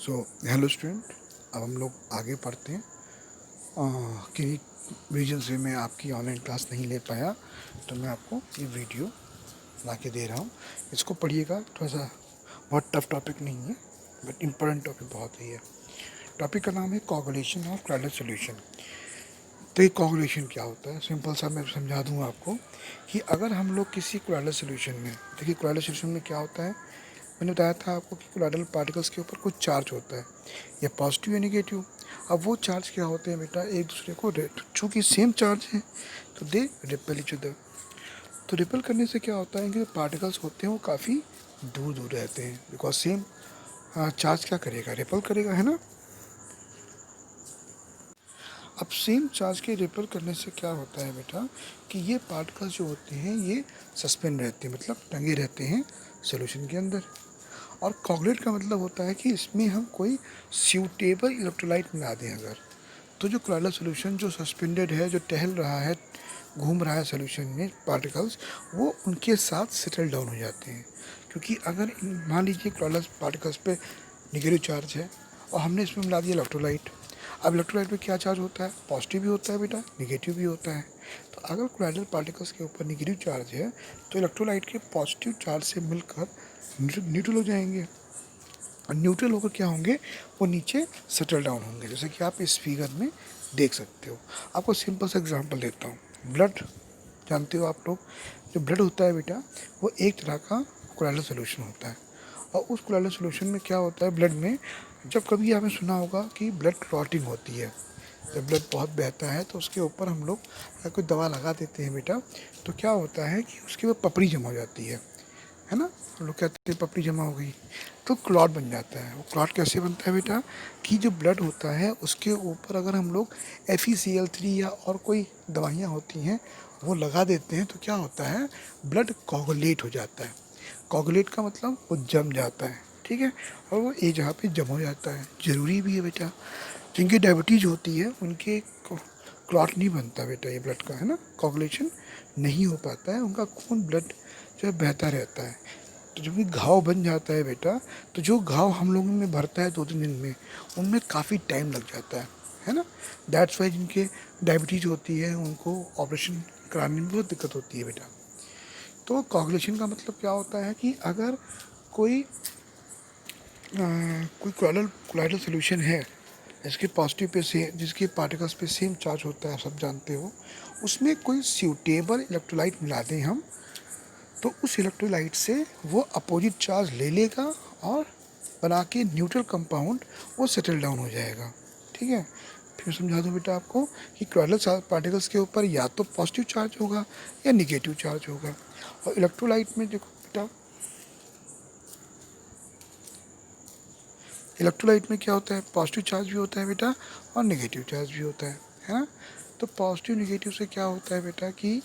Hello student, अब हम लोग आगे पढ़ते हैं। किन्हीं रीजन से मैं आपकी ऑनलाइन क्लास नहीं ले पाया, तो मैं आपको ये वीडियो बना के दे रहा हूँ। इसको पढ़िएगा, थोड़ा सा बहुत टफ टॉपिक नहीं है, बट इम्पोर्टेंट टॉपिक बहुत ही है। टॉपिक का नाम है कोगुलेशन ऑफ क्लॉडेड सॉल्यूशन। तो ये कोगुलेशन क्या होता है, सिंपल सा मैं समझा दूँ आपको कि अगर हम लोग किसी क्लॉडेड सॉल्यूशन में, देखिए क्लॉडेड सॉल्यूशन में क्या होता है, मैंने बताया था आपको कि कोलाइडल पार्टिकल्स के ऊपर कुछ चार्ज होता है, या पॉजिटिव या नेगेटिव। अब वो चार्ज क्या होते हैं बेटा, एक दूसरे को चूँकि सेम चार्ज है तो दे रिपेल इच अदर। तो रिपेल करने से क्या होता है कि पार्टिकल्स होते हैं वो काफ़ी दूर दूर रहते हैं, बिकॉज सेम चार्ज क्या करेगा, रिपेल करेगा, है ना। अब सेम चार्ज के रिपेल करने से क्या होता है बेटा कि ये पार्टिकल्स जो होते हैं ये सस्पेंड रहते हैं, मतलब टंगे रहते हैं सोल्यूशन के अंदर। और कोगुलेट का मतलब होता है कि इसमें हम कोई सूटेबल इलेक्ट्रोलाइट मिला दें अगर, तो जो कोलाइडल सॉल्यूशन जो सस्पेंडेड है, जो टहल रहा है, घूम रहा है सॉल्यूशन में पार्टिकल्स, वो उनके साथ सेटल डाउन हो जाते हैं। क्योंकि अगर मान लीजिए कोलाइडल पार्टिकल्स पे नेगेटिव चार्ज है और हमने इसमें मिला दिया इलेक्ट्रोलाइट। अब इलेक्ट्रोलाइट में क्या चार्ज होता है, पॉजिटिव भी होता है बेटा, नेगेटिव भी होता है। तो अगर कोलाइडल पार्टिकल्स के ऊपर नेगेटिव चार्ज है तो इलेक्ट्रोलाइट के पॉजिटिव चार्ज से मिलकर न्यूट्रल हो जाएंगे, और न्यूट्रल होकर क्या होंगे, वो नीचे सेटल डाउन होंगे, जैसे कि आप इस फिगर में देख सकते हो। आपको सिंपल सा एग्जांपल देता हूँ। ब्लड जानते हो आप लोग, जो ब्लड होता है बेटा वो एक तरह का कोलाइडल सॉल्यूशन होता है। और उस कोलाइडल सॉल्यूशन में क्या होता है, ब्लड में जब कभी आपने सुना होगा कि ब्लड क्लॉटिंग होती है, जब ब्लड बहुत बहता है तो उसके ऊपर हम लोग अगर कोई दवा लगा देते हैं बेटा, तो क्या होता है कि उसके ऊपर पपड़ी जमा हो जाती है ना। हम लोग कहते हैं पपड़ी जमा हो गई, तो क्लॉट बन जाता है। वो क्लॉट कैसे बनता है बेटा कि जो ब्लड होता है उसके ऊपर अगर हम लोग FeCl3 या और कोई दवाइयाँ होती हैं वो लगा देते हैं, तो क्या होता है, ब्लड कोगुलेट हो जाता है। कोगुलेट का मतलब वो जम जाता है, ठीक है। और वो एक जगह पे जम हो जाता है, ज़रूरी भी है बेटा। जिनकी डायबिटीज़ होती है उनके क्लॉट नहीं बनता बेटा, ये ब्लड का, है ना, कोगुलेशन नहीं हो पाता है, उनका खून ब्लड जो है बहता रहता है। तो जब भी घाव बन जाता है बेटा, तो जो घाव हम लोगों में भरता है 2-3 दिन में, उनमें काफ़ी टाइम लग जाता है ना। दैट्स वाई जिनके डायबिटीज़ होती है उनको ऑपरेशन कराने में बहुत दिक्कत होती है बेटा। तो कोगुलेशन का मतलब क्या होता है कि अगर कोई कोई कोलाइडल सॉल्यूशन है जिसके पॉजिटिव पे से, जिसके पार्टिकल्स पे सेम चार्ज होता है, आप सब जानते हो, उसमें कोई सूटेबल इलेक्ट्रोलाइट मिला दें हम, तो उस इलेक्ट्रोलाइट से वो अपोजिट चार्ज ले लेगा और बना के न्यूट्रल कंपाउंड वो सेटल डाउन हो जाएगा, ठीक है। फिर समझा दूँ बेटा आपको कि कोलाइडल पार्टिकल्स के ऊपर या तो पॉजिटिव चार्ज होगा या निगेटिव चार्ज होगा। और इलेक्ट्रोलाइट में देखो बेटा, इलेक्ट्रोलाइट में क्या होता है, पॉजिटिव चार्ज भी होता है बेटा और नेगेटिव चार्ज भी होता है ना। तो पॉजिटिव नेगेटिव से क्या होता है बेटा कि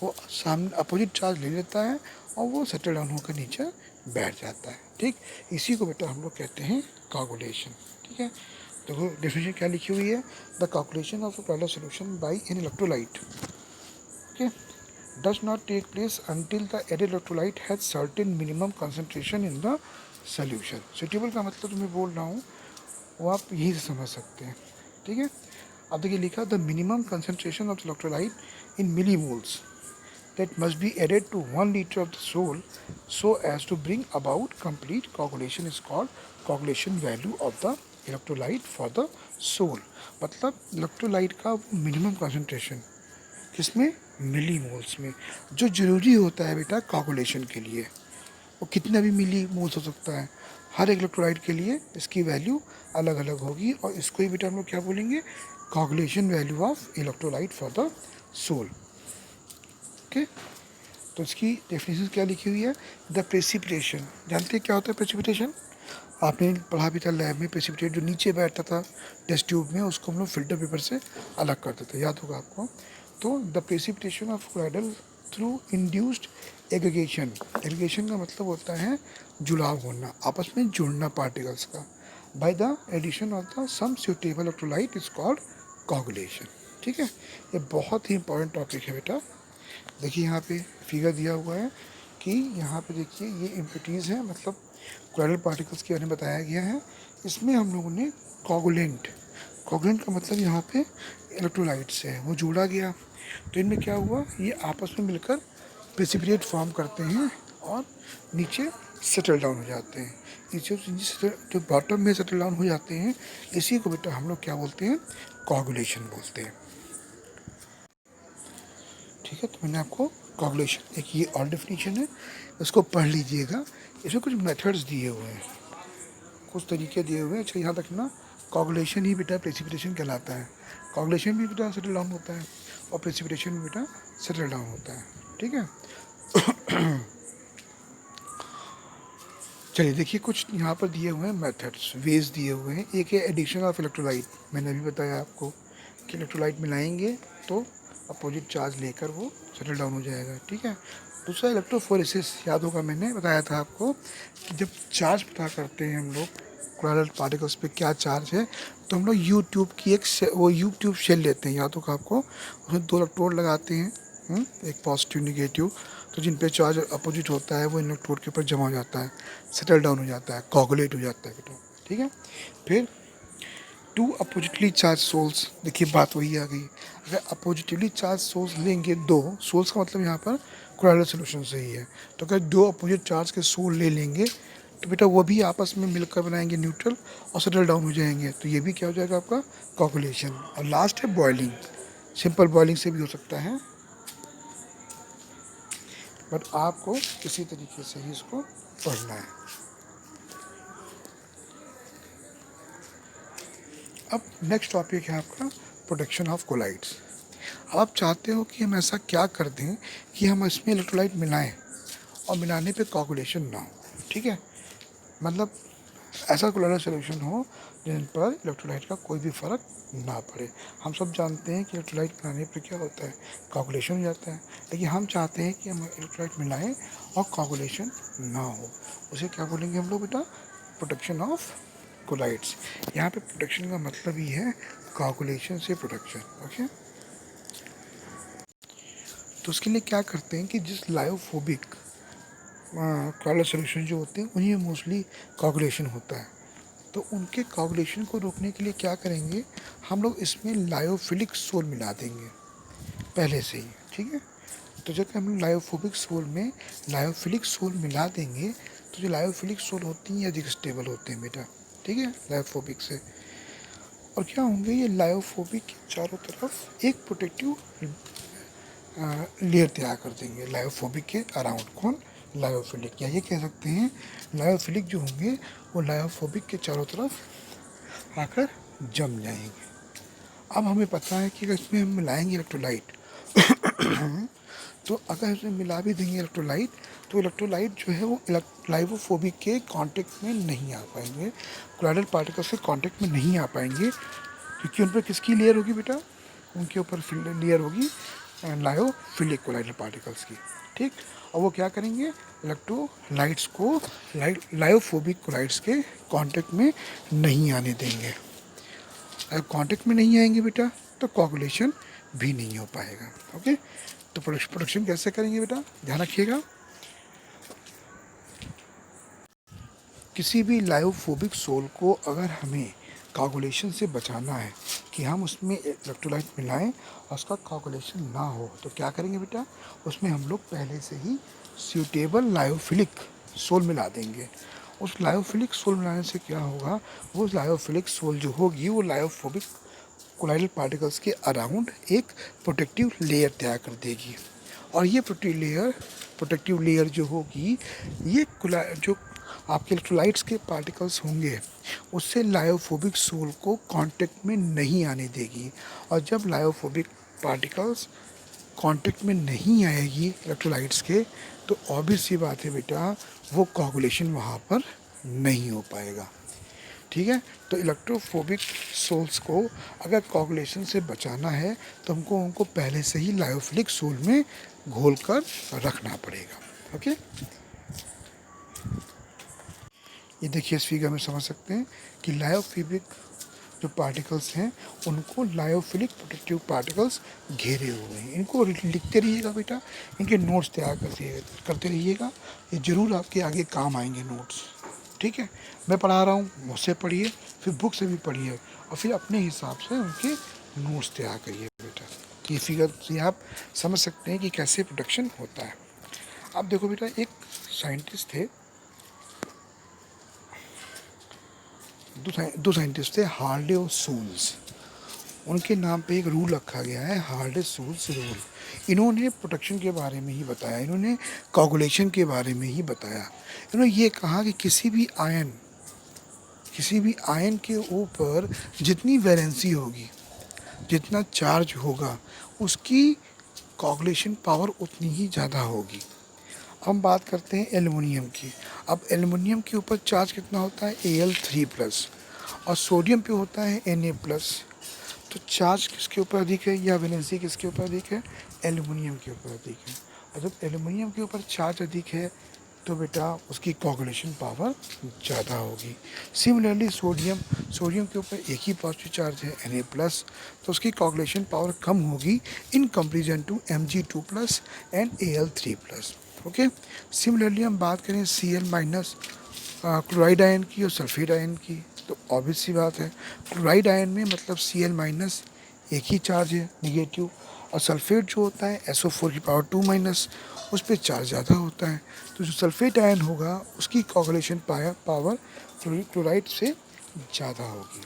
वो सामने अपोजिट चार्ज ले लेता है और वो सेटल डाउन होकर नीचे बैठ जाता है, ठीक। इसी को बेटा हम लोग कहते हैं कोगुलेशन, ठीक है। देखो डेफिनेशन क्या लिखी हुई है, the coagulation of a colloidal solution by an electrolyte, okay, does not take place until the added electrolyte has certain minimum concentration in the solution. Suitable का मतलब जो मैं बोल रहा हूँ वो आप यहीं से समझ सकते हैं, ठीक है। अब देखिए लिखा, the minimum concentration of electrolyte in millimoles that must be added to 1 liter of the sole so as to bring about complete coagulation is called coagulation value of the electrolyte for the sole। मतलब electrolyte का वो minimum concentration किसमें, मिली moles में, जो ज़रूरी होता है बेटा कोगुलेशन के लिए, वो कितना भी मिली मोल्स हो सकता है। हर एक इलेक्ट्रोलाइट के लिए इसकी वैल्यू अलग अलग होगी, और इसको ही बेटा हम लोग क्या बोलेंगे, coagulation value of electrolyte for the sol, okay. तो इसकी डेफिनेशन क्या लिखी हुई है, द प्रेसिपिटेशन, जानते हैं क्या होता है प्रेसिपिटेशन, आपने पढ़ा भी था लैब में। प्रेसिपिटेट जो नीचे बैठता था टेस्ट ट्यूब में, उसको हम लोग फिल्टर पेपर से अलग करते थे, याद होगा आपको। तो the precipitation of colloidal through induced aggregation, aggregation का मतलब होता है जुड़ाव होना, आपस में जुड़ना पार्टिकल्स का, by the addition of the some suitable electrolyte is called coagulation, ठीक है। ये बहुत ही इंपॉर्टेंट टॉपिक है बेटा। देखिए यहाँ पे फिगर दिया हुआ है कि यहाँ पे देखिए ये इम्प्योरिटीज़ हैं, मतलब कोलाइडल पार्टिकल्स के बारे में बताया गया है। इसमें हम लोगों ने कोगुलेंट, कोगुलेंट का मतलब यहाँ पे इलेक्ट्रोलाइट्स है वो जोड़ा गया। तो इनमें क्या हुआ, ये आपस में मिलकर प्रेसिपिटेट फॉर्म करते हैं और नीचे सेटल डाउन हो जाते हैं। नीचे जो बॉटम में सेटल डाउन हो जाते हैं, इसी को बेटा हम लोग क्या बोलते हैं, कोगुलेशन बोलते हैं। ठीक है, तो मैंने आपको कोगुलेशन, एक ये और डेफिनेशन है, इसको पढ़ लीजिएगा। इसमें कुछ मेथड्स दिए हुए हैं, कुछ तरीके दिए हुए हैं। अच्छा यहाँ तक ना, कोगुलेशन ही बेटा प्रेसिपिटेशन कहलाता है। कोगुलेशन भी बेटा सेटल डाउन होता है और प्रेसिपिटेशन भी बेटा सेटल डाउन होता है। ठीक है, चलिए देखिए कुछ यहाँ पर दिए हुए हैं मेथड्स, वेज दिए हुए हैं। एक है एडिशन ऑफ इलेक्ट्रोलाइट, मैंने अभी बताया आपको कि इलेक्ट्रोलाइट मिलाएंगे तो अपोजिट चार्ज लेकर वो सेटल डाउन हो जाएगा। ठीक है, दूसरा इलेक्ट्रोफोरेसिस, याद होगा मैंने बताया था आपको कि जब चार्ज पता करते हैं हम लोग कोलॉइडल पार्टिकल्स पे क्या चार्ज है, तो हम लोग यू ट्यूब की वो यू ट्यूब शेल लेते हैं, याद होगा आपको। उसमें 2 इलेक्ट्रोड लगाते हैं, एक पॉजिटिव निगेटिव, तो जिन पे चार्ज अपोजिट होता है वो इलेक्ट्रोड के ऊपर जमा हो जाता है, सेटल डाउन हो जाता है, कोगुलेट हो जाता है बेटा। ठीक है, फिर 2 अपोजिटली चार्ज सोल्स, देखिए बात वही आ गई। अगर अपोजिटिवली चार्ज सोल्स लेंगे, 2 सोल्स का मतलब यहाँ पर कोलॉइडल सॉल्यूशन से ही है, तो अगर 2 अपोजिट चार्ज के सोल ले लेंगे तो बेटा वो भी आपस में मिलकर बनाएंगे न्यूट्रल और सेटल डाउन हो जाएंगे, तो ये भी क्या हो जाएगा आपका कोगुलेशन। और लास्ट है बॉइलिंग, सिंपल बॉइलिंग से भी हो सकता है, बट आपको इसी तरीके से ही इसको पढ़ना है। अब नेक्स्ट टॉपिक है आपका प्रोटेक्शन ऑफ कोलाइड्स। अब आप चाहते हो कि हम ऐसा क्या कर दें कि हम इसमें इलेक्ट्रोलाइट मिलाएं और मिलाने पे कोगुलेशन ना हो। ठीक है, मतलब ऐसा कोलॉइडल सॉल्यूशन हो जिन पर इलेक्ट्रोलाइट का कोई भी फ़र्क ना पड़े। हम सब जानते हैं कि इलेक्ट्रोलाइट मिलाने पर क्या होता है, कोगुलेशन हो जाता है, लेकिन हम चाहते हैं कि हम इलेक्ट्रोलाइट मिलाएं और कोगुलेशन ना हो। उसे क्या बोलेंगे हम लोग बेटा, प्रोटेक्शन ऑफ कोलाइड्स। यहाँ पे प्रोटेक्शन का मतलब ही है कोगुलेशन से प्रोटेक्शन। ओके, तो उसके लिए क्या करते हैं कि जिस लायोफोबिक कोलॉइडल सॉल्यूशन जो होते हैं उन्हीं में मोस्टली कोगुलेशन होता है, तो उनके कोगुलेशन को रोकने के लिए क्या करेंगे, हम लोग इसमें लायोफिलिक सोल मिला देंगे पहले से ही। ठीक है, तो जब हम लायोफोबिक सोल में लायोफिलिक सोल मिला देंगे, तो जो लायोफिलिक सोल होती हैं अधिक स्टेबल होते हैं बेटा। ठीक है, लायोफोबिक से, और क्या होंगे, ये लायोफोबिक के चारों तरफ एक प्रोटेक्टिव लेयर तैयार कर देंगे लायोफोबिक के अराउंड। कौन, लायोफिलिक, या ये कह सकते हैं लायोफिलिक जो होंगे वो लायोफोबिक के चारों तरफ आकर जम जाएंगे। अब हमें पता है कि अगर इसमें हम मिलाएंगे इलेक्ट्रोलाइट तो अगर इसमें मिला भी देंगे इलेक्ट्रोलाइट, तो इलेक्ट्रोलाइट जो है वो लाइवोफोबिक के कांटेक्ट में नहीं आ पाएंगे, कोलॉइडल पार्टिकल्स के कांटेक्ट में नहीं आ पाएंगे, क्योंकि उन पर किसकी लेयर होगी बेटा, उनके ऊपर लेयर होगी लायोफिलिक कोलॉइडल पार्टिकल्स की। ठीक, और वो क्या करेंगे, इलेक्ट्रोलाइट्स को लायोफोबिक कोलाइड्स के कांटेक्ट में नहीं आने देंगे। अगर कांटेक्ट में नहीं आएंगे बेटा तो कोगुलेशन भी नहीं हो पाएगा। ओके, तो प्रोडक्शन कैसे करेंगे बेटा, ध्यान रखिएगा। किसी भी लायोफोबिक सोल को अगर हमें कोगुलेशन से बचाना है कि हम उसमें इलेक्ट्रोलाइट मिलाएं और उसका कोगुलेशन ना हो, तो क्या करेंगे बेटा, उसमें हम लोग पहले से ही सूटेबल लायोफिलिक सोल मिला देंगे। उस लायोफिलिक सोल मिलाने से क्या होगा, वो लायोफिलिक सोल जो होगी वो लायोफोबिक कोलॉइडल पार्टिकल्स के अराउंड एक प्रोटेक्टिव लेयर तैयार कर देगी। और ये प्रोटेक्टिव लेयर जो होगी, ये जो आपके इलेक्ट्रोलाइट्स के पार्टिकल्स होंगे उससे लायोफोबिक सोल को कांटेक्ट में नहीं आने देगी। और जब लायोफोबिक पार्टिकल्स कांटेक्ट में नहीं आएगी इलेक्ट्रोलाइट्स के, तो ऑब्वियस सी बात है बेटा, वो कोगुलेशन वहाँ पर नहीं हो पाएगा। ठीक है, तो इलेक्ट्रोफोबिक सोल्स को अगर कोगुलेशन से बचाना है तो हमको उनको पहले से ही लायोफिलिक सोल में घोल कर रखना पड़ेगा। ओके, ये देखिए इस फिगर में समझ सकते हैं कि लायोफिलिक जो पार्टिकल्स हैं उनको लायोफिलिक प्रोटेक्टिव पार्टिकल्स घेरे हुए हैं। इनको लिखते रहिएगा बेटा, इनके नोट्स तैयार करते रहिएगा, ये ज़रूर आपके आगे काम आएंगे नोट्स। ठीक है, मैं पढ़ा रहा हूँ, मुझसे पढ़िए, फिर बुक से भी पढ़िए और फिर अपने हिसाब से उनके नोट्स तैयार करिए बेटा। तो ये फिगर से आप समझ सकते हैं कि कैसे प्रोटेक्शन होता है। अब देखो बेटा, एक साइंटिस्ट थे, दो साइंटिस्ट थे, हार्डे और सूल्स। उनके नाम पे एक रूल रखा गया है, हार्डे सूल्स रूल। इन्होंने प्रोटेक्शन के बारे में ही बताया, इन्होंने कोगुलेशन के बारे में ही बताया। इन्होंने ये कहा कि किसी भी आयन के ऊपर जितनी वैलेंसी होगी, जितना चार्ज होगा, उसकी कोगुलेशन पावर उतनी ही ज़्यादा होगी। हम बात करते हैं एल्युमिनियम की। अब एल्युमिनियम के ऊपर चार्ज कितना होता है, Al3+, और सोडियम पे होता है Na+। तो चार्ज किसके ऊपर अधिक है या वैलेंसी किसके ऊपर अधिक है, एल्युमिनियम के ऊपर अधिक है। और जब एल्युमिनियम के ऊपर चार्ज अधिक है तो बेटा उसकी कोगुलेशन पावर ज़्यादा होगी। सिमिलरली सोडियम के ऊपर एक ही पॉजिटिव चार्ज है Na+, तो उसकी कोगुलेशन पावर कम होगी in comparison to Mg2+ and Al3+। Okay, similarly हम बात करें Cl- क्लोराइड आयन की और सल्फेट आयन की, तो ऑब्वियस सी बात है, क्लोराइड आयन में मतलब Cl- एक ही चार्ज है निगेटिव, और सल्फेट जो होता है SO4⁻²-, उस पर चार्ज ज़्यादा होता है। तो जो सल्फेट आयन होगा उसकी कोगुलेशन पावर क्लोराइड से ज़्यादा होगी।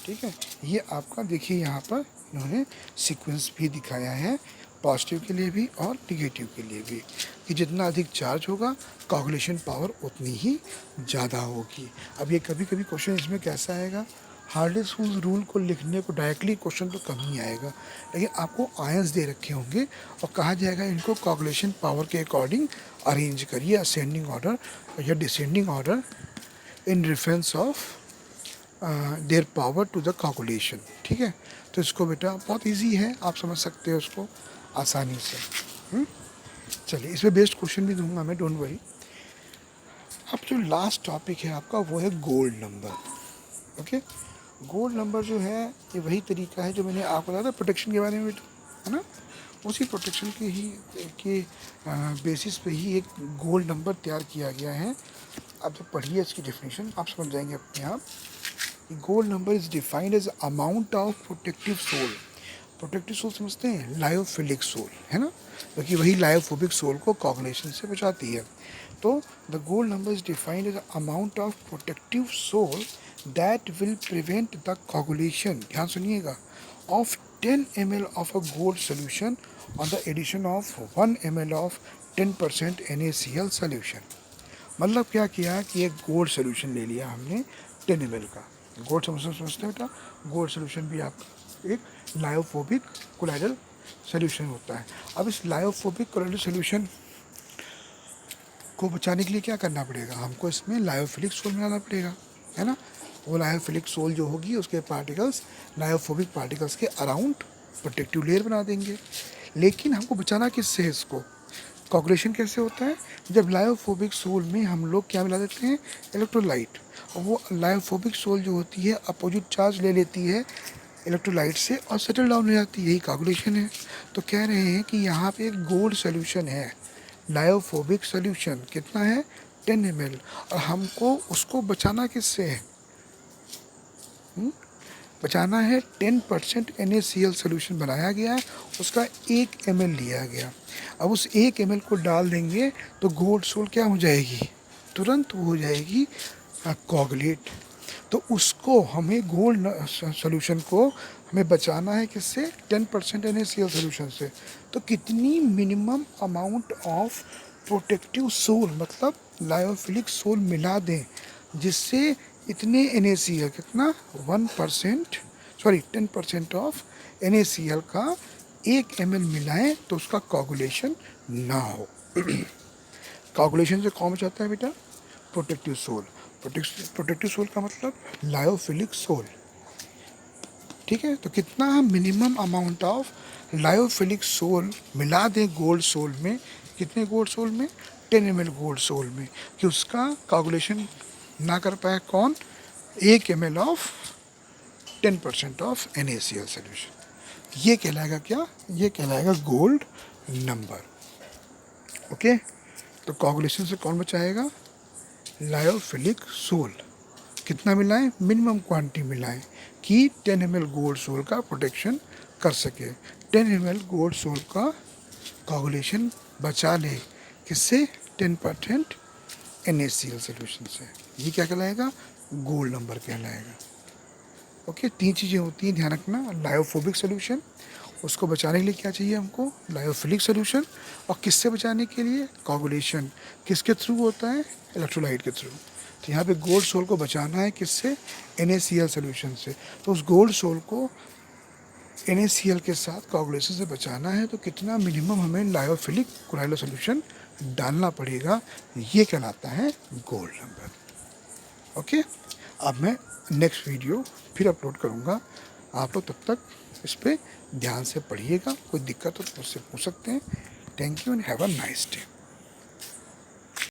ठीक है, ये आपका देखिए यहाँ पर इन्होंने सीक्वेंस भी दिखाया है, पॉजिटिव के लिए भी और निगेटिव के लिए भी, कि जितना अधिक चार्ज होगा कोगुलेशन पावर उतनी ही ज़्यादा होगी। अब ये कभी कभी क्वेश्चन इसमें कैसा आएगा, हार्डे-सूल्स रूल को लिखने को डायरेक्टली क्वेश्चन तो कम ही आएगा, लेकिन आपको आयंस दे रखे होंगे और कहा जाएगा इनको कोगुलेशन पावर के अकॉर्डिंग अरेंज करिए, असेंडिंग ऑर्डर या descending order in reference of their power to the coagulation. ठीक है, तो इसको बेटा बहुत इजी है, आप समझ सकते हो उसको आसानी से। चलिए, इसमें बेस्ट क्वेश्चन भी दूंगा मैं, डोंट वरी। अब जो लास्ट टॉपिक है आपका वो है gold number. Okay, gold number जो है ये वही तरीका है जो मैंने आपको बताया था प्रोटेक्शन के बारे में, है ना, उसी प्रोटेक्शन के बेसिस पे ही एक गोल्ड नंबर तैयार किया गया है। आप जब पढ़िए इसकी डेफिनेशन आप समझ जाएंगे अपने आप। Gold number is defined as amount of protective sol. Protective sol समझते हैं, लायोफिलिक सोल, है ना, क्योंकि वही लायोफोबिक सोल को कोगुलेशन से बचाती है। तो the gold number is defined as amount of protective sol that will prevent the coagulation, ध्यान सुनिएगा, of 10 ml of a gold solution on the addition of 1 ml of 10% NaCl solution. मतलब क्या किया कि एक गोल्ड सोल्यूशन ले लिया हमने 10 ml का। गोल्ड सोल्यूशन समझते हैं बेटा, गोल्ड सोल्यूशन भी आपका एक लायोफोबिक कोलाइडल सोल्यूशन होता है। अब इस लायोफोबिक कोलाइडल सोल्यूशन को बचाने के लिए क्या करना पड़ेगा, हमको इसमें लायोफिलिक सोल मिलाना पड़ेगा, है ना। वो लायोफिलिक सोल जो होगी उसके पार्टिकल्स लायोफोबिक पार्टिकल्स के अराउंड प्रोटेक्टिव लेयर बना देंगे। लेकिन हमको बचाना किससे है इसको, कोगुलेशन कैसे होता है, जब लायोफोबिक सोल में हम लोग क्या मिला देते हैं, इलेक्ट्रोलाइट, और वो लायोफोबिक सोल जो होती है अपोजिट चार्ज ले लेती है इलेक्ट्रोलाइट से और सेटल डाउन हो जाती है, यही कोगुलेशन है। तो कह रहे हैं कि यहाँ पे एक गोल्ड सोल्यूशन है, लायोफोबिक सोल्यूशन कितना है 10 ml, और हमको उसको बचाना किससे है, बचाना है 10% NaCl सोल्यूशन बनाया गया है, उसका 1 ml लिया गया। अब उस 1 ml को डाल देंगे तो गोल्ड सोल क्या हो जाएगी, तुरंत हो जाएगी कोगुलेट। तो उसको हमें गोल्ड सोल्यूशन को हमें बचाना है किससे, 10% NaCl सोल्यूशन से। तो कितनी minimum amount of protective sol मतलब लायोफिलिक सोल मिला दें जिससे इतने NaCl कितना 1%, सॉरी 10% ऑफ NaCl का 1 ml मिलाएं तो उसका कोगुलेशन ना हो। कोगुलेशन से कौन बचाता है बेटा, प्रोटेक्टिव सोल। प्रोटेक्टिव सोल का मतलब लायोफिलिक सोल। ठीक है, तो कितना minimum amount of lyophilic sol मिला दें गोल्ड सोल में, कितने गोल्ड सोल में, 10 ml गोल्ड सोल में, कि उसका कोगुलेशन ना कर पाए कौन, 1 ml of 10% of NaCl solution. ये कहलाएगा क्या, ये कहलाएगा गोल्ड नंबर। ओके, तो कोगुलेशन से कौन बचाएगा, लायोफिलिक सोल। कितना मिलाएं? मिनिमम क्वांटिटी मिलाएं कि 10 ml गोल्ड सोल का प्रोटेक्शन कर सके। 10 ml गोल्ड सोल का कोगुलेशन बचा ले, किससे? 10% NaCl सोल्यूशन से। ये क्या कहलाएगा? गोल्ड नंबर कहलाएगा। ओके, 3 चीज़ें होती हैं, ध्यान रखना। लायोफोबिक सोल्यूशन, उसको बचाने के लिए क्या चाहिए हमको? Lyophilic solution. और किससे बचाने के लिए? कोगुलेशन। किसके थ्रू होता है? इलेक्ट्रोलाइट के थ्रू। तो यहाँ पे गोल्ड सोल को बचाना है किससे? NaCl सोल्यूशन से। तो उस गोल्ड सोल को NaCl के साथ कोगुलेशन से बचाना है, तो कितना मिनिमम हमें लायोफिलिक कोलाइलो सोल्यूशन डालना पड़ेगा, ये कहलाता है गोल्ड नंबर। ओके, अब मैं नेक्स्ट वीडियो फिर अपलोड करूँगा। आप लोग तब तक इस पर ध्यान से पढ़िएगा। कोई दिक्कत हो तो मुझसे पूछ सकते हैं। Thank you and have a nice day.